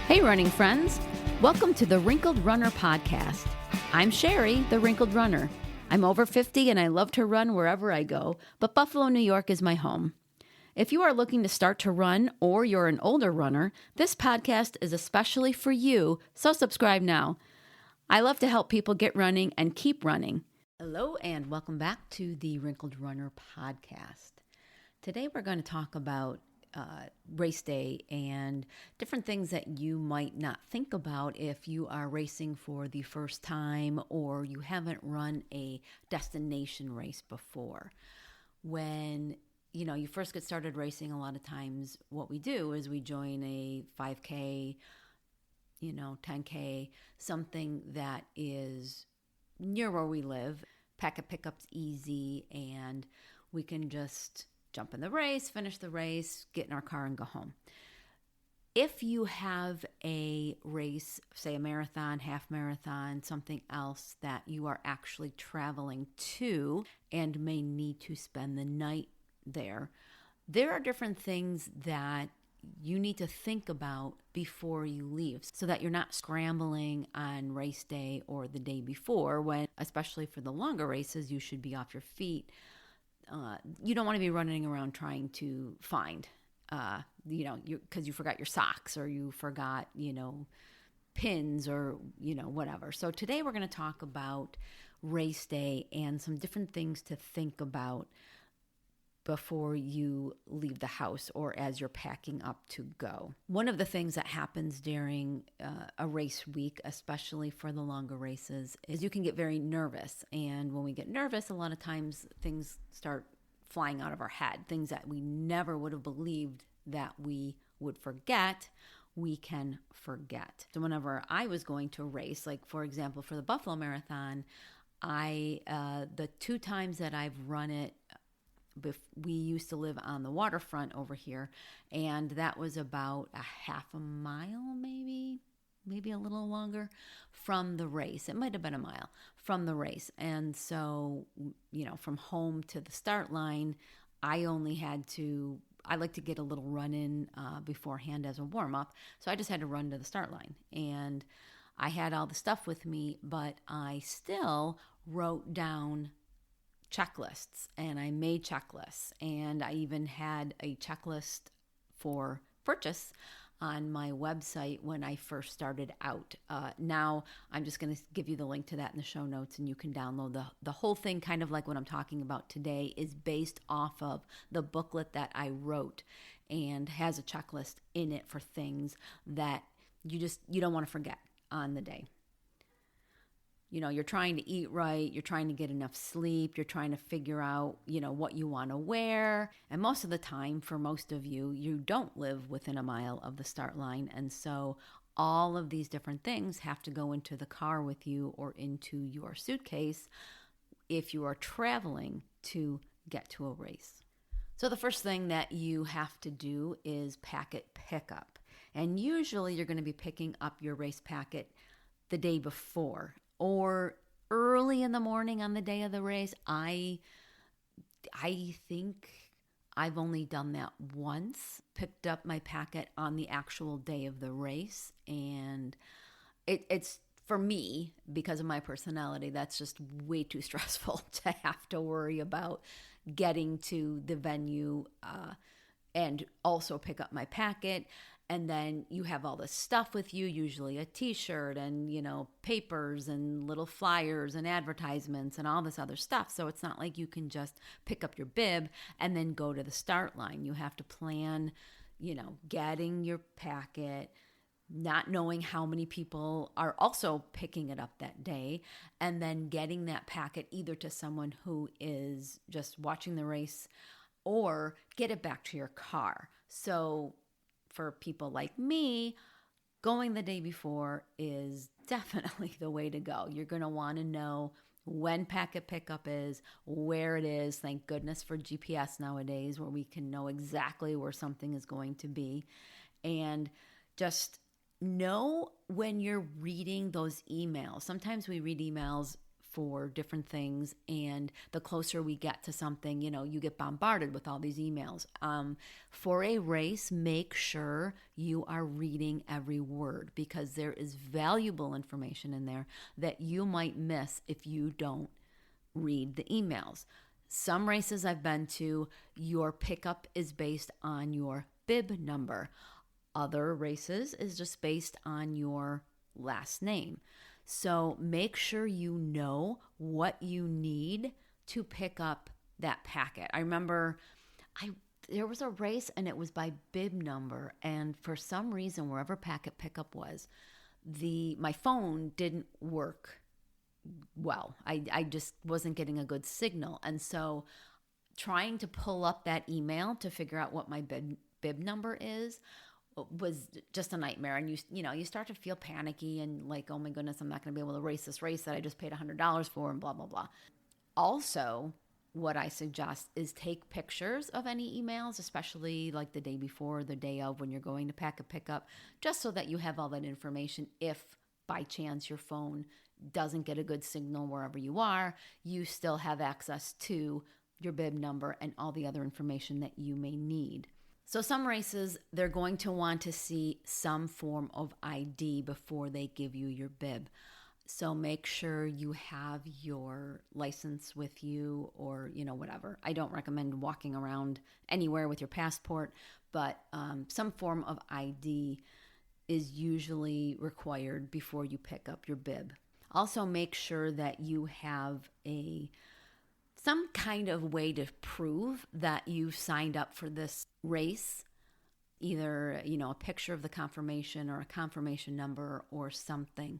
Hey, running friends. Welcome to the Wrinkled Runner podcast. I'm Sherry, the Wrinkled Runner. I'm over 50 and I love to run wherever I go, but Buffalo, New York is my home. If you are looking to start to run or you're an older runner, this podcast is especially for you, so subscribe now. I love to help people get running and keep running. Hello and welcome back to the Wrinkled Runner podcast. Today we're going to talk about race day and different things that you might not think about if you are racing for the first time or you haven't run a destination race before. When you first get started racing, a lot of times what we do is we join a 5K, 10K, something that is near where we live. Packet pickup's easy and we can just jump in the race, finish the race, get in our car and go home. If you have a race, say a marathon, half marathon, something else that you are actually traveling to and may need to spend the night there are different things that you need to think about before you leave so that you're not scrambling on race day or the day before when, especially for the longer races, you should be off your feet. You don't want to be running around trying to find, because you forgot your socks or you forgot, pins or, whatever. So today we're going to talk about race day and some different things to think about before you leave the house or as you're packing up to go. One of the things that happens during a race week, especially for the longer races, is you can get very nervous. And when we get nervous, a lot of times things start flying out of our head. Things that we never would have believed that we would forget, we can forget. So whenever I was going to race, like for example, for the Buffalo Marathon, the two times that I've run it, we used to live on the waterfront over here, and that was about a half a mile, maybe a little longer from the race. It might have been a mile from the race. And so, from home to the start line, I like to get a little run in beforehand as a warm up. So I just had to run to the start line. And I had all the stuff with me, but I still wrote down checklists, and I made checklists, and I even had a checklist for purchase on my website when I first started out. Now I'm just going to give you the link to that in the show notes, and you can download the whole thing. Kind of like what I'm talking about today is based off of the booklet that I wrote and has a checklist in it for things that you don't want to forget on the day. You're trying to eat right, you're trying to get enough sleep, you're trying to figure out, what you want to wear. And most of the time, for most of you, you don't live within a mile of the start line. And so all of these different things have to go into the car with you or into your suitcase if you are traveling to get to a race. So the first thing that you have to do is packet pickup. And usually you're going to be picking up your race packet the day before or early in the morning on the day of the race. I think I've only done that once, picked up my packet on the actual day of the race. And it's for me, because of my personality, that's just way too stressful to have to worry about getting to the venue and also pick up my packet. And then you have all this stuff with you, usually a t-shirt and, papers and little flyers and advertisements and all this other stuff. So it's not like you can just pick up your bib and then go to the start line. You have to plan, getting your packet, not knowing how many people are also picking it up that day, and then getting that packet either to someone who is just watching the race or get it back to your car. So for people like me, going the day before is definitely the way to go. You're going to want to know when packet pickup is, where it is. Thank goodness for GPS nowadays, where we can know exactly where something is going to be. And just know when you're reading those emails. Sometimes we read emails for different things. And the closer we get to something, you get bombarded with all these emails. For a race, make sure you are reading every word, because there is valuable information in there that you might miss if you don't read the emails. Some races I've been to, your pickup is based on your bib number. Other races is just based on your last name. So make sure you know what you need to pick up that packet. I remember there was a race and it was by bib number, and for some reason, wherever packet pickup was, my phone didn't work well. I just wasn't getting a good signal. And so trying to pull up that email to figure out what my bib number is was just a nightmare. And you start to feel panicky and like, oh my goodness, I'm not going to be able to race this race that I just paid $100 for, and blah, blah, blah. Also, what I suggest is take pictures of any emails, especially like the day before, the day of, when you're going to pack a pickup, just so that you have all that information. If by chance your phone doesn't get a good signal wherever you are, you still have access to your bib number and all the other information that you may need. So some races, they're going to want to see some form of ID before they give you your bib. So make sure you have your license with you, or, whatever. I don't recommend walking around anywhere with your passport, but some form of ID is usually required before you pick up your bib. Also, make sure that you have some kind of way to prove that you've signed up for this race, either, a picture of the confirmation or a confirmation number or something,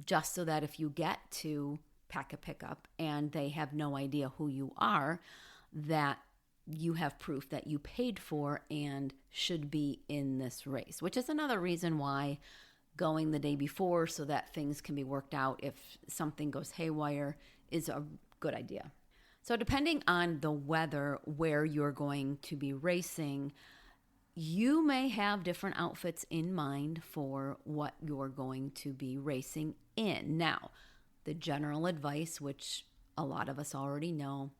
just so that if you get to pack a pickup and they have no idea who you are, that you have proof that you paid for and should be in this race, which is another reason why going the day before, so that things can be worked out if something goes haywire, is a good idea. So depending on the weather where you're going to be racing, you may have different outfits in mind for what you're going to be racing in. Now, the general advice, which a lot of us already know,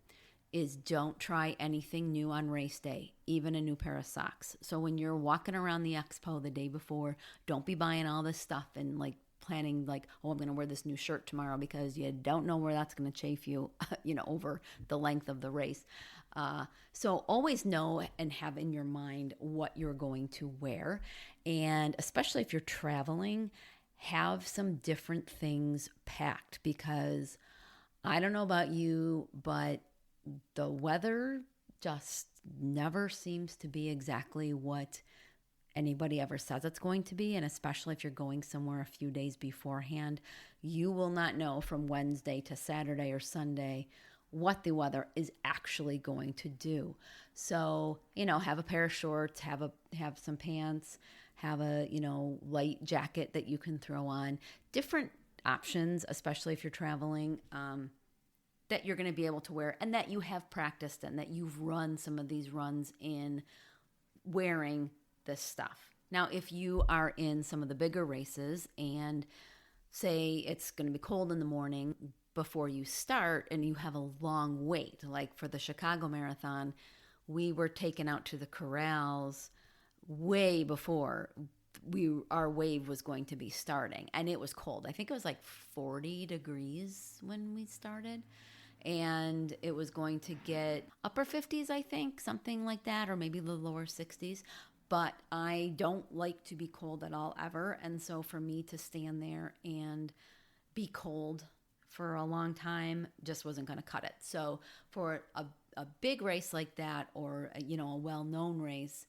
is don't try anything new on race day, even a new pair of socks. So when you're walking around the expo the day before, don't be buying all this stuff and planning oh, I'm going to wear this new shirt tomorrow, because you don't know where that's going to chafe you, over the length of the race. So always know and have in your mind what you're going to wear. And especially if you're traveling, have some different things packed, because I don't know about you, but the weather just never seems to be exactly what anybody ever says it's going to be. And especially if you're going somewhere a few days beforehand, you will not know from Wednesday to Saturday or Sunday what the weather is actually going to do. So, have a pair of shorts, have some pants, have a, light jacket that you can throw on. Different options, especially if you're traveling, that you're going to be able to wear, and that you have practiced in, that you've run some of these runs in wearing this stuff. Now, if you are in some of the bigger races and say it's going to be cold in the morning before you start and you have a long wait, like for the Chicago Marathon, we were taken out to the corrals way before our wave was going to be starting, and it was cold. I think it was 40 degrees when we started, and it was going to get upper 50s, I think, something like that, or maybe the lower 60s. But I don't like to be cold at all, ever. And so for me to stand there and be cold for a long time just wasn't going to cut it. So for a big race like that, or a well-known race,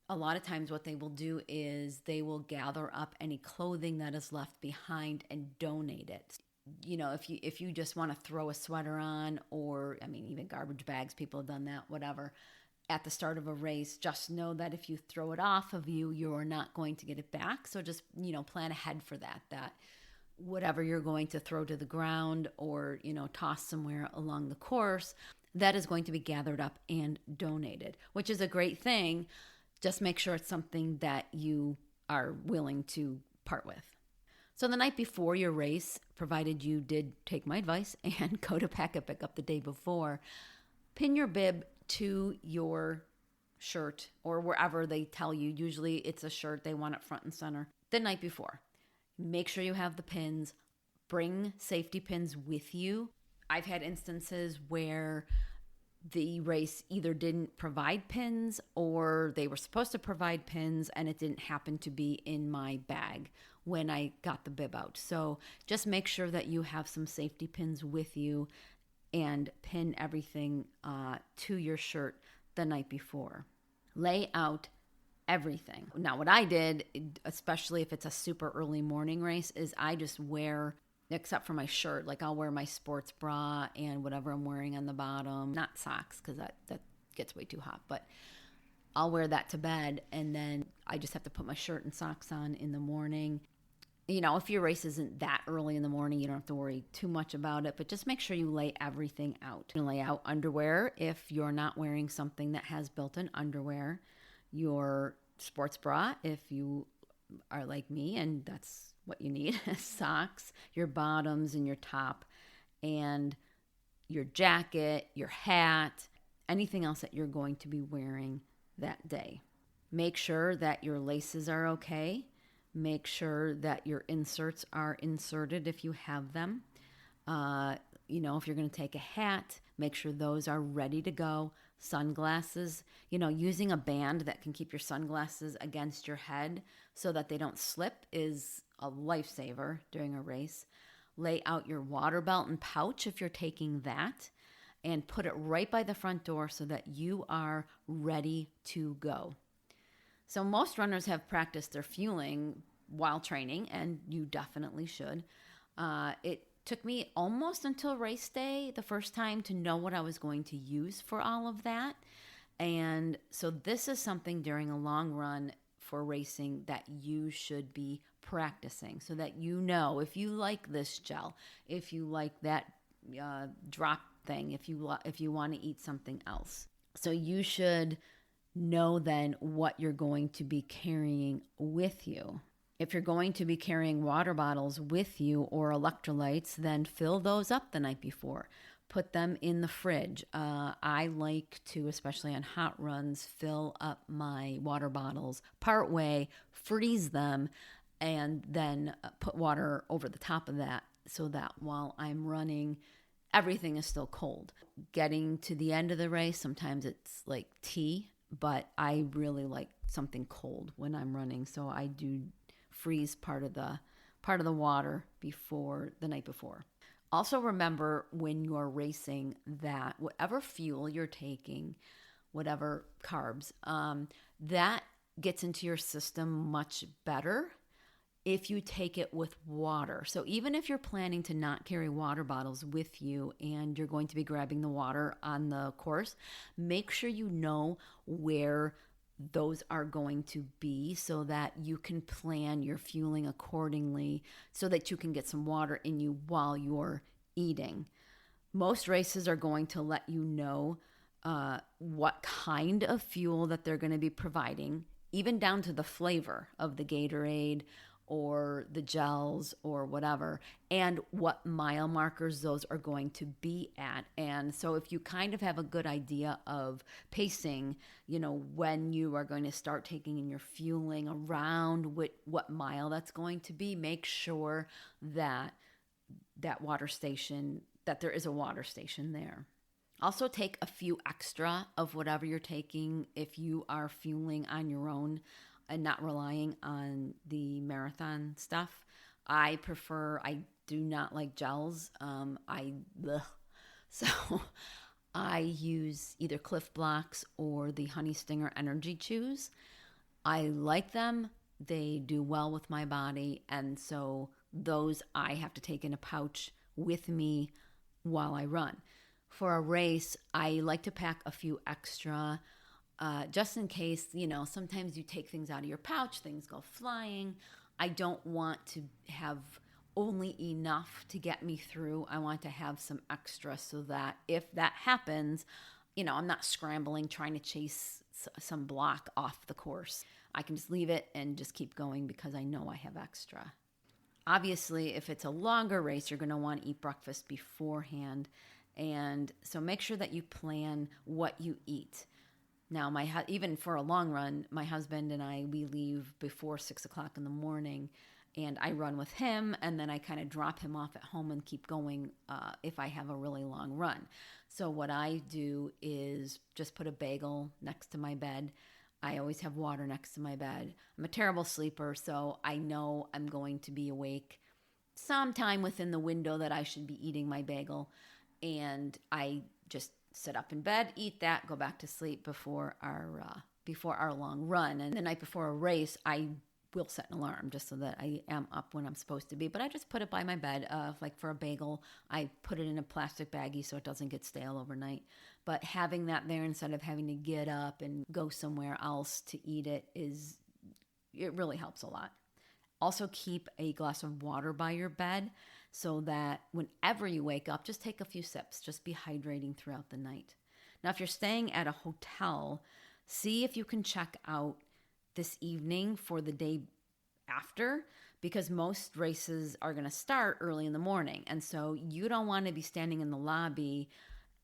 a lot of times what they will do is they will gather up any clothing that is left behind and donate it. If you just want to throw a sweater on, or even garbage bags, people have done that, whatever, at the start of a race, just know that if you throw it off of you, you're not going to get it back. So just, plan ahead for that whatever you're going to throw to the ground or, toss somewhere along the course, that is going to be gathered up and donated, which is a great thing. Just make sure it's something that you are willing to part with. So the night before your race, provided you did take my advice and go to Pack a Pickup the day before, pin your bib to your shirt or wherever they tell you. Usually it's a shirt, they want it front and center. The night before, make sure you have the pins. Bring safety pins with you. I've had instances where the race either didn't provide pins or they were supposed to provide pins and it didn't happen to be in my bag when I got the bib out. So just make sure that you have some safety pins with you and pin everything to your shirt the night before. Lay out everything. Now, what I did, especially if it's a super early morning race, is I just wear, except for my shirt, like I'll wear my sports bra and whatever I'm wearing on the bottom, not socks because that gets way too hot, but I'll wear that to bed, and then I just have to put my shirt and socks on in the morning. You know, if your race isn't that early in the morning, you don't have to worry too much about it, but just make sure you lay everything out. You lay out underwear if you're not wearing something that has built-in underwear, your sports bra if you are like me and that's what you need, socks, your bottoms and your top, and your jacket, your hat, anything else that you're going to be wearing that day. Make sure that your laces are okay. Make sure that your inserts are inserted if you have them. If you're going to take a hat, make sure those are ready to go. Sunglasses, using a band that can keep your sunglasses against your head so that they don't slip is a lifesaver during a race. Lay out your water belt and pouch if you're taking that, and put it right by the front door so that you are ready to go. So most runners have practiced their fueling while training, and you definitely should. It took me almost until race day the first time to know what I was going to use for all of that. And so this is something during a long run for racing that you should be practicing so that you know if you like this gel, if you like that drop thing, if you want to eat something else. So you should know then what you're going to be carrying with you. If you're going to be carrying water bottles with you or electrolytes, then fill those up the night before. Put them in the fridge. I like to, especially on hot runs, fill up my water bottles partway, freeze them, and then put water over the top of that so that while I'm running, everything is still cold. Getting to the end of the race, sometimes it's like tea, but I really like something cold when I'm running, so I do freeze part of the water before the night before. Also remember when you're racing that whatever fuel you're taking, whatever carbs, that gets into your system much better if you take it with water. So even if you're planning to not carry water bottles with you and you're going to be grabbing the water on the course, make sure you know where those are going to be so that you can plan your fueling accordingly so that you can get some water in you while you're eating. Most races are going to let you know what kind of fuel that they're going to be providing, even down to the flavor of the Gatorade or the gels or whatever, and what mile markers those are going to be at. And so if you kind of have a good idea of pacing, when you are going to start taking in your fueling around what mile that's going to be, make sure that there is a water station there. Also take a few extra of whatever you're taking if you are fueling on your own and not relying on the marathon stuff. I do not like gels. So I use either Cliff Blocks or the Honey Stinger Energy Chews. I like them. They do well with my body. And so those I have to take in a pouch with me while I run. For a race, I like to pack a few extra just in case, sometimes you take things out of your pouch, things go flying. I don't want to have only enough to get me through. I want to have some extra so that if that happens, I'm not scrambling trying to chase some block off the course. I can just leave it and just keep going because I know I have extra. Obviously, if it's a longer race, you're going to want to eat breakfast beforehand. And so make sure that you plan what you eat. Now, even for a long run, my husband and I, we leave before 6 o'clock in the morning, and I run with him, and then I kind of drop him off at home and keep going if I have a really long run. So what I do is just put a bagel next to my bed. I always have water next to my bed. I'm a terrible sleeper, so I know I'm going to be awake sometime within the window that I should be eating my bagel, and I just sit up in bed, eat that, go back to sleep before our long run. And the night before a race, I will set an alarm just so that I am up when I'm supposed to be. But I just put it by my bed. Like for a bagel, I put it in a plastic baggie so it doesn't get stale overnight. But having that there instead of having to get up and go somewhere else to eat it it really helps a lot. Also keep a glass of water by your bed so that whenever you wake up, just take a few sips. Just be hydrating throughout the night. Now, if you're staying at a hotel, see if you can check out this evening for the day after, because most races are going to start early in the morning. And so you don't want to be standing in the lobby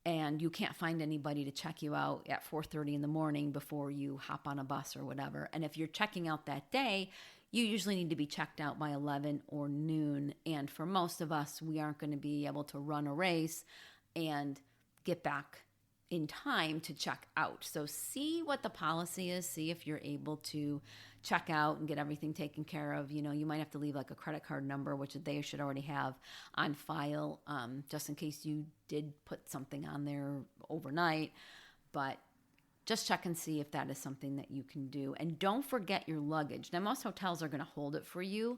and you can't find anybody to check you out at 4:30 in the morning before you hop on a bus or whatever. And if you're checking out that day, you usually need to be checked out by 11 or noon. And for most of us, we aren't going to be able to run a race and get back in time to check out. So see what the policy is. See if you're able to check out and get everything taken care of. You might have to leave like a credit card number, which they should already have on file, just in case you did put something on there overnight. But just check and see if that is something that you can do. And don't forget your luggage. Now, most hotels are going to hold it for you,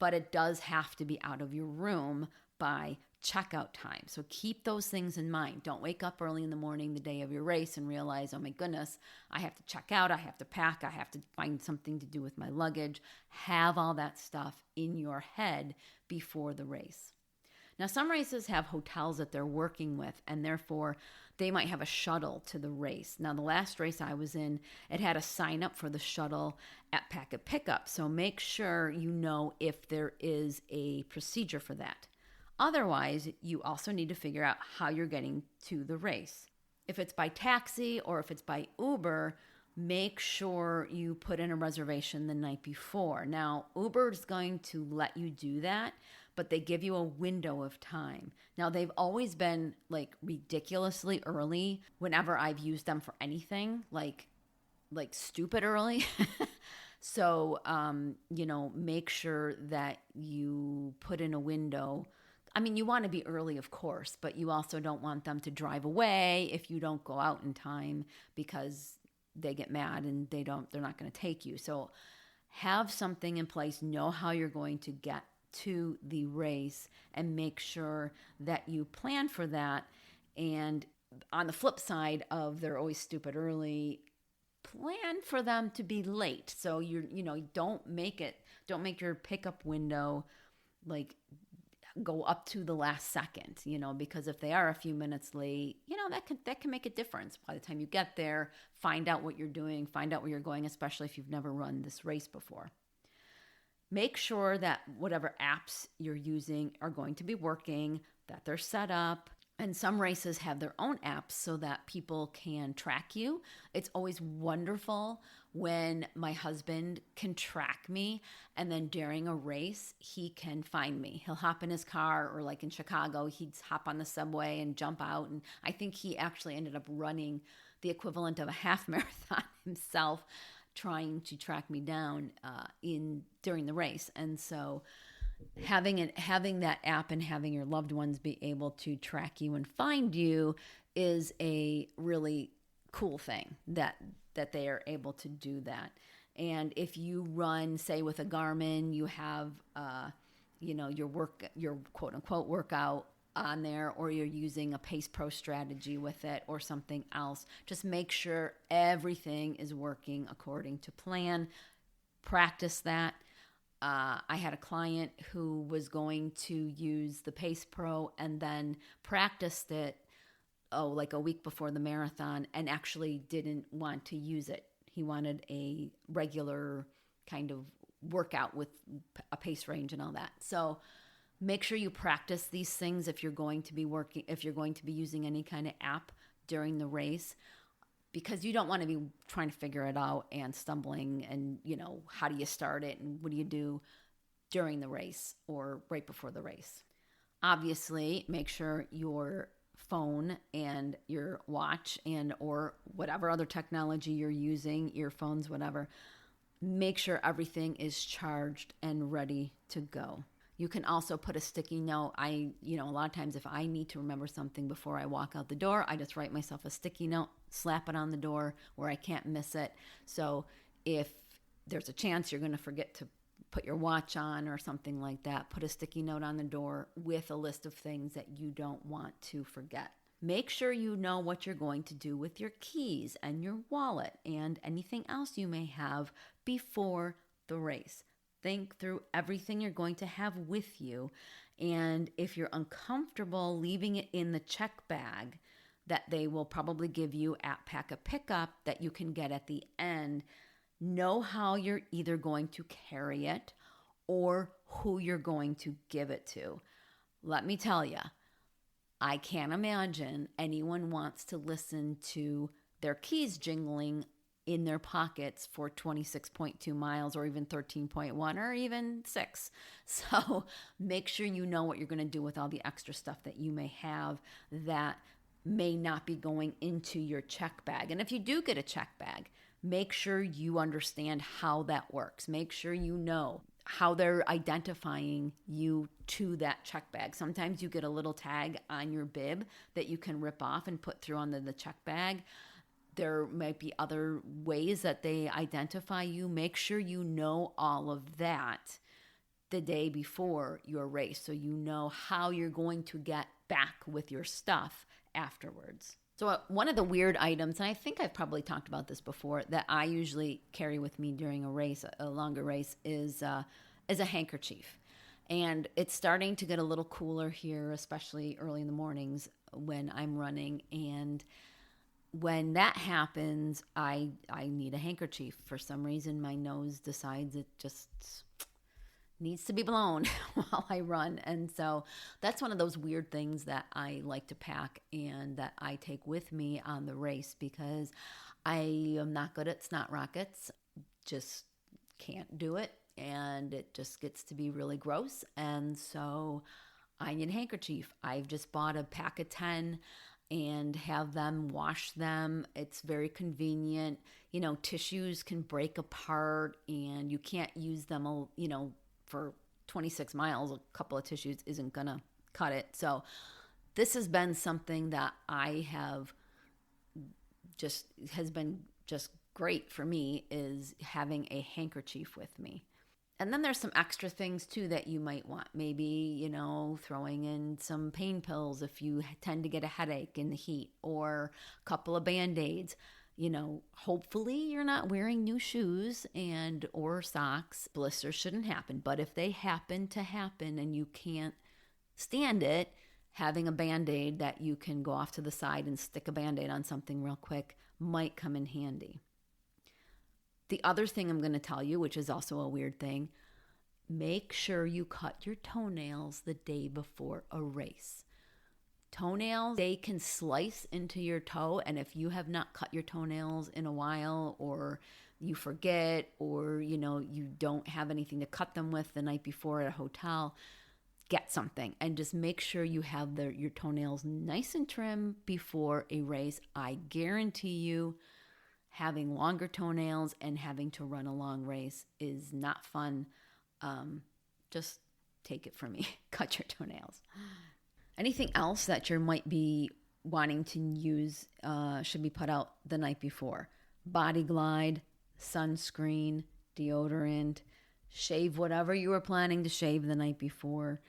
but it does have to be out of your room by checkout time. So keep those things in mind. Don't wake up early in the morning the day of your race and realize, oh my goodness, I have to check out, I have to pack, I have to find something to do with my luggage. Have all that stuff in your head before the race. Now, some races have hotels that they're working with, and therefore they might have a shuttle to the race. Now, the last race I was in, it had a sign up for the shuttle at packet pickup. So make sure you know if there is a procedure for that. Otherwise, you also need to figure out how you're getting to the race. If it's by taxi or if it's by Uber, make sure you put in a reservation the night before. Now, Uber is going to let you do that, but they give you a window of time. Now, they've always been like ridiculously early whenever I've used them for anything, like stupid early. So, make sure that you put in a window. I mean, you want to be early, of course, but you also don't want them to drive away if you don't go out in time because they get mad and they're not going to take you. So have something in place, know how you're going to get to the race, and make sure that you plan for that. And on the flip side of they're always stupid early, plan for them to be late. So don't make your pickup window like go up to the last second, because if they are a few minutes late, that can make a difference. By the time you get there, find out what you're doing, find out where you're going, especially if you've never run this race before. Make sure that whatever apps you're using are going to be working, that they're set up. And some races have their own apps so that people can track you. It's always wonderful when my husband can track me, and then during a race, he can find me. He'll hop in his car, or like in Chicago, he'd hop on the subway and jump out. And I think he actually ended up running the equivalent of a half marathon himself, trying to track me down during the race. And so having that app and having your loved ones be able to track you and find you is a really cool thing that they are able to do that. And if you run, say with a Garmin, you have your quote unquote workout on there, or you're using a Pace Pro strategy with it or something else, just make sure everything is working according to plan. Practice that. I had a client who was going to use the Pace Pro and then practiced it like a week before the marathon, and actually didn't want to use it. He wanted a regular kind of workout with a pace range and all that. So make sure you practice these things if you're going to be using any kind of app during the race, because you don't want to be trying to figure it out and stumbling and, how do you start it and what do you do during the race or right before the race. Obviously, make sure your phone and your watch and or whatever other technology you're using, earphones, whatever, make sure everything is charged and ready to go. You can also put a sticky note. A lot of times if I need to remember something before I walk out the door, I just write myself a sticky note, slap it on the door where I can't miss it. So if there's a chance you're going to forget to put your watch on or something like that, put a sticky note on the door with a list of things that you don't want to forget. Make sure you know what you're going to do with your keys and your wallet and anything else you may have before the race. Think through everything you're going to have with you. And if you're uncomfortable leaving it in the check bag that they will probably give you at Pack a Pickup that you can get at the end, know how you're either going to carry it or who you're going to give it to. Let me tell you, I can't imagine anyone wants to listen to their keys jingling in their pockets for 26.2 miles or even 13.1 or even 6. So make sure you know what you're going to do with all the extra stuff that you may have that may not be going into your check bag. And if you do get a check bag, make sure you understand how that works. Make sure you know how they're identifying you to that check bag. Sometimes you get a little tag on your bib that you can rip off and put through onto the check bag. There might be other ways that they identify you. Make sure you know all of that the day before your race so you know how you're going to get back with your stuff afterwards. So one of the weird items, and I think I've probably talked about this before, that I usually carry with me during a race, a longer race, is a handkerchief. And it's starting to get a little cooler here, especially early in the mornings when I'm running. And when that happens, I need a handkerchief. For some reason, my nose decides it just needs to be blown while I run. And so that's one of those weird things that I like to pack and that I take with me on the race because I am not good at snot rockets. Just can't do it. And it just gets to be really gross. And so I need a handkerchief. I've just bought a pack of 10 and have them wash them. It's very convenient. Tissues can break apart and you can't use them, for 26 miles. A couple of tissues isn't going to cut it. So this has been something that has been just great for me, is having a handkerchief with me. And then there's some extra things too that you might want. Maybe, throwing in some pain pills if you tend to get a headache in the heat, or a couple of Band-Aids. Hopefully you're not wearing new shoes or socks. Blisters shouldn't happen. But if they happen to happen and you can't stand it, having a Band-Aid that you can go off to the side and stick a Band-Aid on something real quick might come in handy. The other thing I'm going to tell you, which is also a weird thing, make sure you cut your toenails the day before a race. Toenails, they can slice into your toe, and if you have not cut your toenails in a while, or you forget, or you don't have anything to cut them with the night before at a hotel, get something and just make sure you have your toenails nice and trim before a race. I guarantee you, having longer toenails and having to run a long race is not fun. Just take it from me. Cut your toenails. Anything else that you might be wanting to use should be put out the night before. Body glide, sunscreen, deodorant, shave whatever you were planning to shave the night before.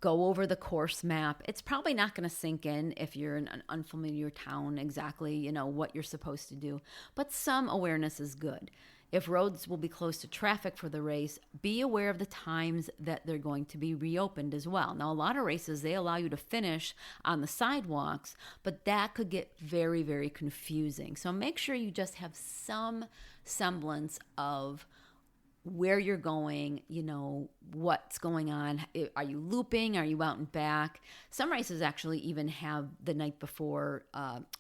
Go over the course map. It's probably not going to sink in if you're in an unfamiliar town exactly, what you're supposed to do. But some awareness is good. If roads will be close to traffic for the race, be aware of the times that they're going to be reopened as well. Now, a lot of races, they allow you to finish on the sidewalks, but that could get very, very confusing. So make sure you just have some semblance of where you're going, what's going on. Are you looping? Are you out and back? Some races actually even have the night before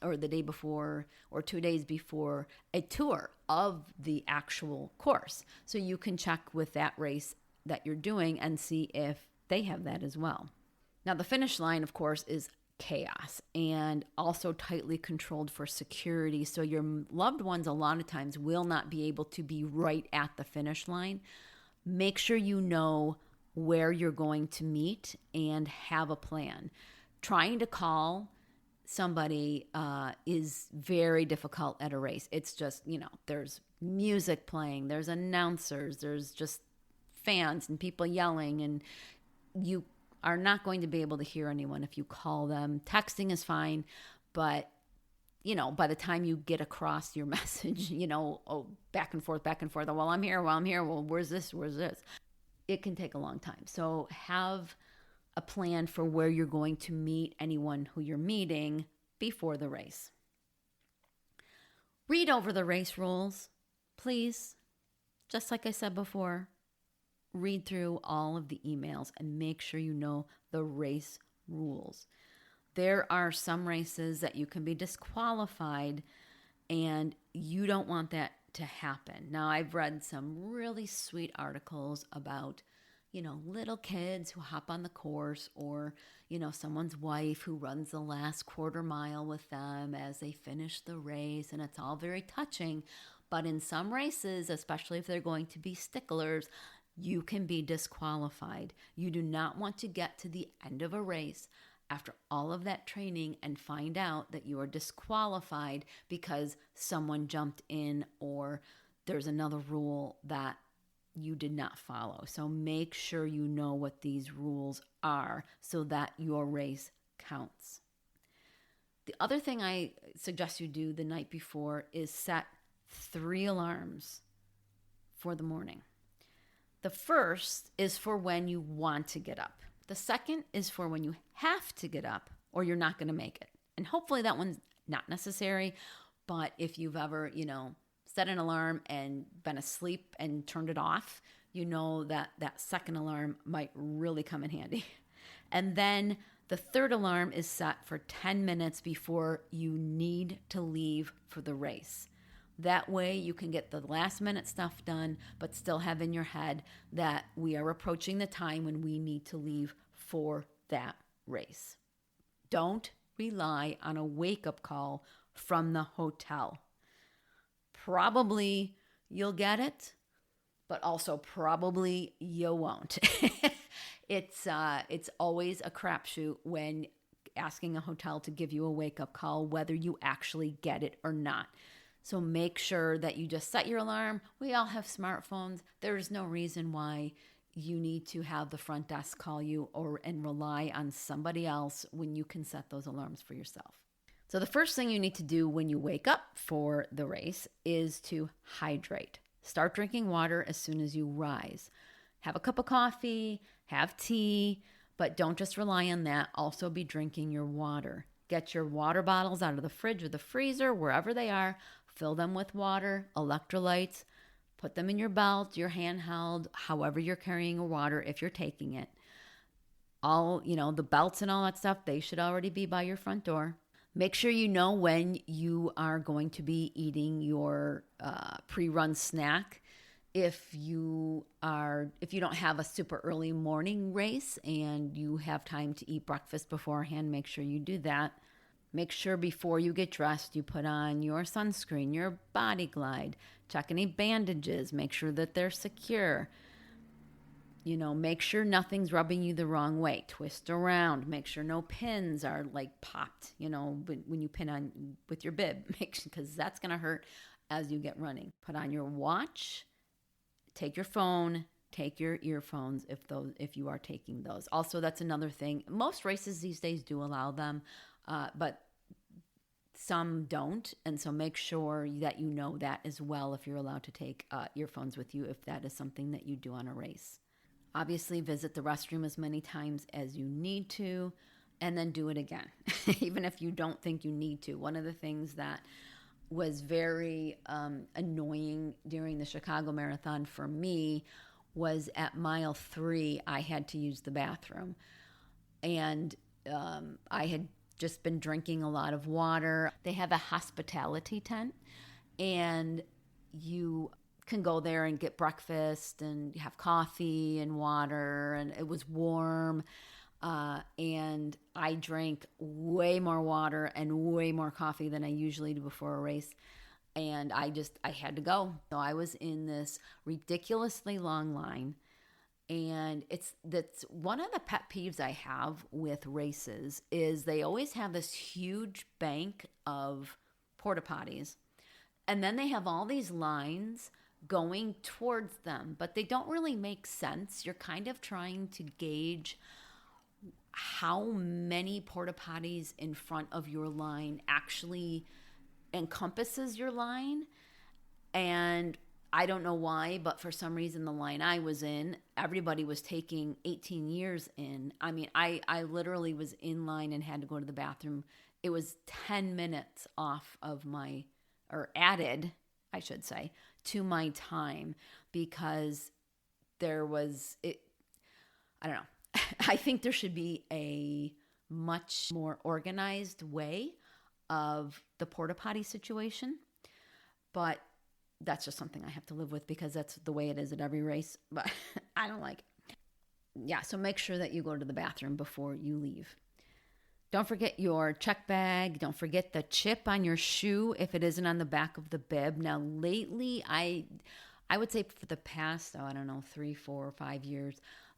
or the day before or 2 days before a tour of the actual course. So you can check with that race that you're doing and see if they have that as well. Now, the finish line, of course, is chaos and also tightly controlled for security. So your loved ones a lot of times will not be able to be right at the finish line. Make sure you know where you're going to meet and have a plan. Trying to call somebody is very difficult at a race. It's just, there's music playing, there's announcers, there's just fans and people yelling, and you are not going to be able to hear anyone if you call them. Texting is fine, but by the time you get across your message, back and forth, oh, well, I'm here, well, where's this? It can take a long time. So have a plan for where you're going to meet anyone who you're meeting before the race. Read over the race rules, please. Just like I said before, read through all of the emails and make sure you know the race rules. There are some races that you can be disqualified, and you don't want that to happen. Now, I've read some really sweet articles about, little kids who hop on the course, or, someone's wife who runs the last quarter mile with them as they finish the race, and it's all very touching. But in some races, especially if they're going to be sticklers, you can be disqualified. You do not want to get to the end of a race after all of that training and find out that you are disqualified because someone jumped in or there's another rule that you did not follow. So make sure you know what these rules are so that your race counts. The other thing I suggest you do the night before is set 3 alarms for the morning. The first is for when you want to get up. The second is for when you have to get up or you're not going to make it. And hopefully that one's not necessary. But if you've ever, set an alarm and been asleep and turned it off, you know that second alarm might really come in handy. And then the third alarm is set for 10 minutes before you need to leave for the race. That way you can get the last minute stuff done, but still have in your head that we are approaching the time when we need to leave for that race. Don't rely on a wake-up call from the hotel. Probably you'll get it, but also probably you won't. It's always a crapshoot when asking a hotel to give you a wake-up call, whether you actually get it or not. So make sure that you just set your alarm. We all have smartphones. There's no reason why you need to have the front desk call you and rely on somebody else when you can set those alarms for yourself. So the first thing you need to do when you wake up for the race is to hydrate. Start drinking water as soon as you rise. Have a cup of coffee, have tea, but don't just rely on that. Also be drinking your water. Get your water bottles out of the fridge or the freezer, wherever they are. Fill them with water, electrolytes, put them in your belt, your handheld, however you're carrying your water if you're taking it. All, the belts and all that stuff, they should already be by your front door. Make sure you know when you are going to be eating your pre-run snack. If you don't have a super early morning race and you have time to eat breakfast beforehand, make sure you do that. Make sure before you get dressed, you put on your sunscreen, your body glide, check any bandages, make sure that they're secure. Make sure nothing's rubbing you the wrong way. Twist around. Make sure no pins are popped, when you pin on with your bib, because that's going to hurt as you get running. Put on your watch, take your phone, take your earphones if you are taking those. Also, that's another thing. Most races these days do allow them, but some don't. And so make sure that you know that as well if you're allowed to take earphones with you, if that is something that you do on a race. Obviously, visit the restroom as many times as you need to, and then do it again, even if you don't think you need to. One of the things that was very annoying during the Chicago Marathon for me was at mile 3, I had to use the bathroom. And I had just been drinking a lot of water. They have a hospitality tent, and you can go there and get breakfast and have coffee and water, and it was warm. And I drank way more water and way more coffee than I usually do before a race. And I had to go. So I was in this ridiculously long line. And that's one of the pet peeves I have with races is they always have this huge bank of porta potties. And then they have all these lines going towards them, but they don't really make sense. You're kind of trying to gauge how many porta potties in front of your line actually encompasses your line. And I don't know why, but for some reason, the line I was in, everybody was taking 18 years in. I mean, I literally was in line and had to go to the bathroom. It was 10 minutes off of my, or added, I should say, to my time because there was, I don't know. I think there should be a much more organized way of the porta potty situation, but that's just something I have to live with because that's the way it is at every race, but I don't like it. Yeah, so make sure that you go to the bathroom before you leave. Don't forget your check bag. Don't forget the chip on your shoe if it isn't on the back of the bib. Now, lately, I would say for the past, 3, 4, 5 years,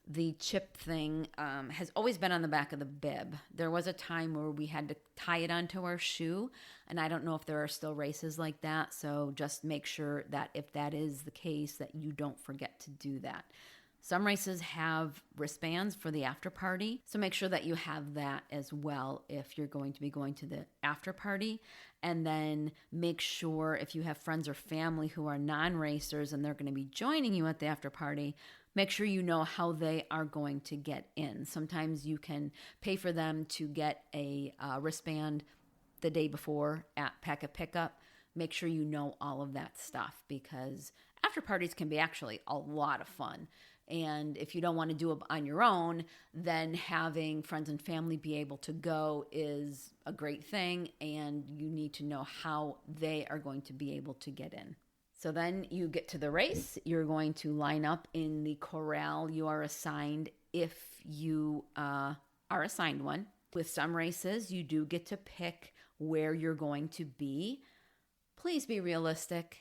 the chip thing has always been on the back of the bib. There was a time where we had to tie it onto our shoe, and I don't know if there are still races like that, so just make sure that if that is the case, that you don't forget to do that. Some races have wristbands for the after party, so make sure that you have that as well if you're going to be going to the after party. And then make sure if you have friends or family who are non-racers and they're going to be joining you at the after party, make sure you know how they are going to get in. Sometimes you can pay for them to get a wristband the day before at Pack a Pickup. Make sure you know all of that stuff because after parties can be actually a lot of fun. And if you don't want to do it on your own, then having friends and family be able to go is a great thing. And you need to know how they are going to be able to get in. So then you get to the race. You're going to line up in the corral you are assigned if you are assigned one. With some races, you do get to pick where you're going to be. Please be realistic.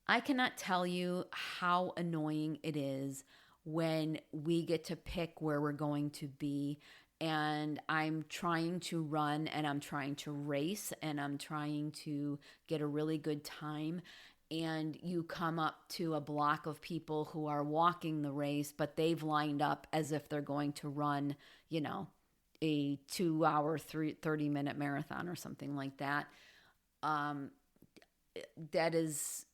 I cannot tell you how annoying it is when we get to pick where we're going to be and I'm trying to run and I'm trying to race and I'm trying to get a really good time. And you come up to a block of people who are walking the race, but they've lined up as if they're going to run, a 2-hour, 30-minute marathon or something like that. That is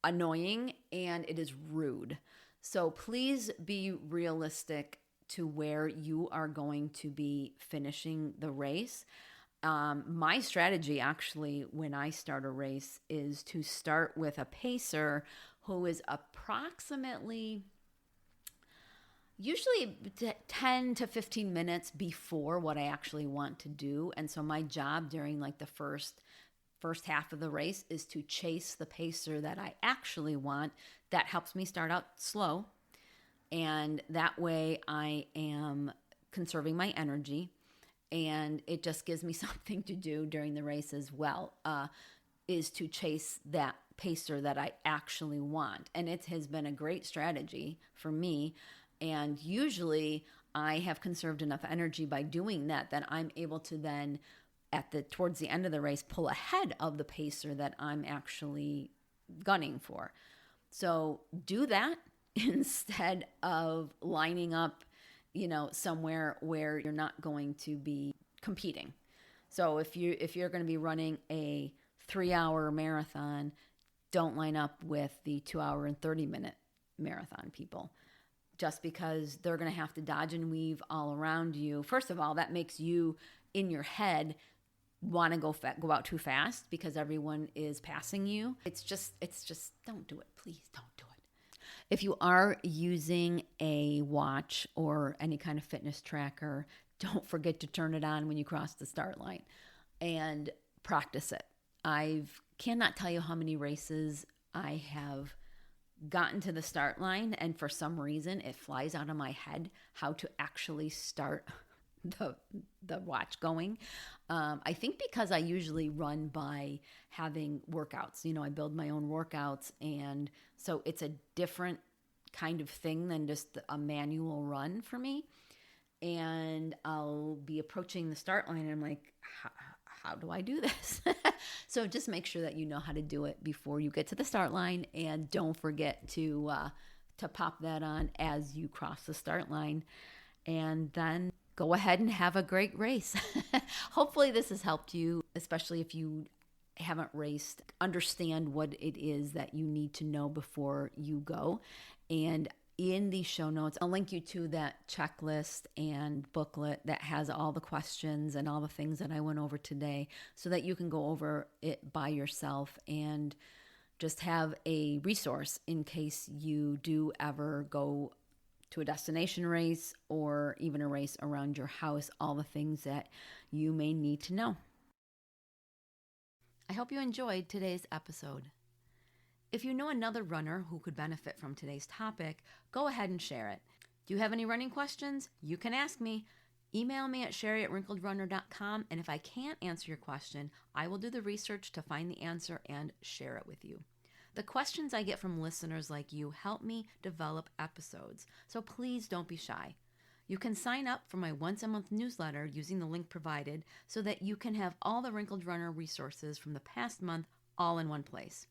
annoying and it is rude. So please be realistic to where you are going to be finishing the race. My strategy actually when I start a race is to start with a pacer who is approximately usually 10 to 15 minutes before what I actually want to do. And so my job during like the first half of the race is to chase the pacer that I actually want. That helps me start out slow. And that way I am conserving my energy. And it just gives me something to do during the race as well, is to chase that pacer that I actually want. And it has been a great strategy for me. And usually I have conserved enough energy by doing that I'm able to then towards the end of the race, pull ahead of the pacer that I'm actually gunning for. So do that instead of lining up, somewhere where you're not going to be competing. So if you're going to be running a 3-hour marathon, don't line up with the 2-hour and 30-minute marathon people. Just because they're going to have to dodge and weave all around you. First of all, that makes you in your head want to go out too fast because everyone is passing you. It's just don't do it. Please don't do it. If you are using a watch or any kind of fitness tracker, don't forget to turn it on when you cross the start line and practice it. I cannot tell you how many races I have gotten to the start line and for some reason it flies out of my head how to actually start the watch going. I think because I usually run by having workouts. I build my own workouts, and so it's a different kind of thing than just a manual run for me. And I'll be approaching the start line and I'm like, how do I do this? So just make sure that you know how to do it before you get to the start line, and don't forget to pop that on as you cross the start line, and then go ahead and have a great race. Hopefully this has helped you, especially if you haven't raced. Understand what it is that you need to know before you go. And in the show notes, I'll link you to that checklist and booklet that has all the questions and all the things that I went over today, so that you can go over it by yourself and just have a resource in case you do ever go to a destination race or even a race around your house, all the things that you may need to know. I hope you enjoyed today's episode. If you know another runner who could benefit from today's topic, go ahead and share it. Do you have any running questions? You can ask me. Email me at sherry@wrinkledrunner.com, and if I can't answer your question, I will do the research to find the answer and share it with you. The questions I get from listeners like you help me develop episodes, so please don't be shy. You can sign up for my once-a-month newsletter using the link provided so that you can have all the Wrinkled Runner resources from the past month all in one place.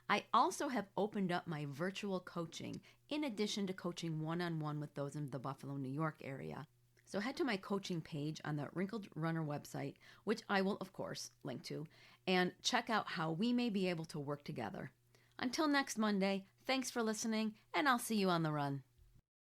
I also have opened up my virtual coaching in addition to coaching one-on-one with those in the Buffalo, New York area. So head to my coaching page on the Wrinkled Runner website, which I will, of course, link to, and check out how we may be able to work together. Until next Monday, thanks for listening, and I'll see you on the run.